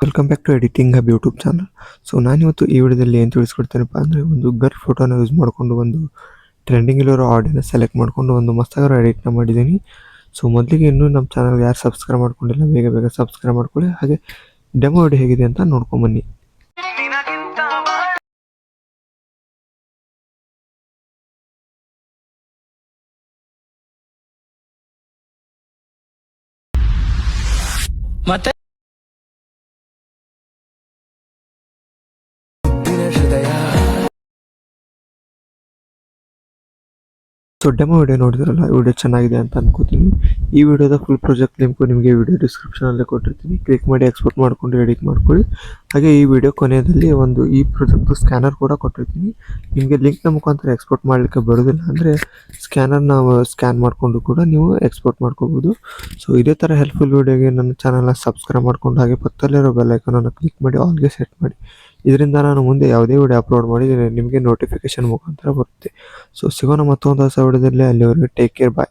Welcome back to editing hub YouTube channel. So ನಾನಿವತ್ತು ಈ ವಿಡಿಯೋದಲ್ಲಿ ಏನು ತಿಳಿಸ್ಕೊಡ್ತೇನಪ್ಪ ಅಂದರೆ ಒಂದು ಗರ್ ಫೋಟೋನ ಯೂಸ್ ಮಾಡಿಕೊಂಡು ಒಂದು ಟ್ರೆಂಡಿಂಗ್ ಇರೋ ಆಡಿಯೋನ ಸೆಲೆಕ್ಟ್ ಮಾಡಿಕೊಂಡು ಒಂದು ಮಸ್ತಾಗಿರೋ ಎಡಿಟ್ನ ಮಾಡಿದ್ದೀನಿ. ಸೊ ಮೊದಲಿಗೆ ಇನ್ನೂ ನಮ್ಮ ಚಾನಲ್ಗೆ ಯಾರು ಸಬ್ಸ್ಕ್ರೈಬ್ ಮಾಡ್ಕೊಂಡಿಲ್ಲ ಬೇಗ ಬೇಗ ಸಬ್ಸ್ಕ್ರೈಬ್ ಮಾಡ್ಕೊಳ್ಳಿ. ಹಾಗೆ ಡೆಮೋ ವಿಡಿಯೋ ಹೇಗಿದೆ ಅಂತ ನೋಡ್ಕೊಂಬನ್ನಿ. ಮತ್ತೆ ಸೊ ಡೆಮೋ ವಿಡಿಯೋ ನೋಡಿದ್ರಲ್ಲ, ವಿಡಿಯೋ ಚೆನ್ನಾಗಿದೆ ಅಂತ ಅನ್ಕೋತೀನಿ. ಈ ವಿಡಿಯೋದ ಫುಲ್ ಪ್ರಾಜೆಕ್ಟ್ ಲಿಂಕು ನಿಮಗೆ ವಿಡಿಯೋ ಡಿಸ್ಕ್ರಿಪ್ಷನಲ್ಲೇ ಕೊಟ್ಟಿರ್ತೀನಿ. ಕ್ಲಿಕ್ ಮಾಡಿ ಎಕ್ಸ್ಪೋರ್ಟ್ ಮಾಡ್ಕೊಂಡು ಎಡಿಟ್ ಮಾಡ್ಕೊಳ್ಳಿ. ಹಾಗೆ ಈ ವಿಡಿಯೋ ಕೊನೆಯಲ್ಲಿ ಒಂದು ಈ ಪ್ರಾಜೆಕ್ಟ್ ಸ್ಕ್ಯಾನರ್ ಕೂಡ ಕೊಟ್ಟಿರ್ತೀನಿ. ನಿಮಗೆ ಲಿಂಕ್ನ ಮುಖಾಂತರ ಎಕ್ಸ್ಪೋರ್ಟ್ ಮಾಡಲಿಕ್ಕೆ ಬರೋದಿಲ್ಲ ಅಂದರೆ ಸ್ಕ್ಯಾನರ್ನ ಸ್ಕ್ಯಾನ್ ಮಾಡಿಕೊಂಡು ಕೂಡ ನೀವು ಎಕ್ಸ್ಪೋರ್ಟ್ ಮಾಡ್ಕೋಬೋದು. ಸೊ ಇದೇ ಥರ ಹೆಲ್ಪ್ಫುಲ್ ವಿಡಿಯೋಗೆ ನನ್ನ ಚಾನಲ್ನ ಸಬ್ಸ್ಕ್ರೈಬ್ ಮಾಡ್ಕೊಂಡು ಹಾಗೆ ಪಕ್ಕದಲ್ಲಿರೋ ಬೆಲ್ ಐಕಾನನ್ನು ಕ್ಲಿಕ್ ಮಾಡಿ ಆಲ್ಗೆ ಸೆಟ್ ಮಾಡಿ. ಇದರಿಂದ ನಾನು ಮುಂದೆ ಯಾವುದೇ ವಿಡಿಯೋ ಅಪ್ಲೋಡ್ ಮಾಡಿದರೆ ನಿಮಗೆ ನೋಟಿಫಿಕೇಶನ್ ಮುಖಾಂತರ ಬರುತ್ತೆ. ಸೊ ಸಿಗೋಣ ಮತ್ತೊಂದು ಹೊಸ ವಿಡಿಯೋದಲ್ಲಿ. ಅಲ್ಲಿವರೆಗೆ ಟೇಕ್ ಕೇರ್, ಬಾಯ್.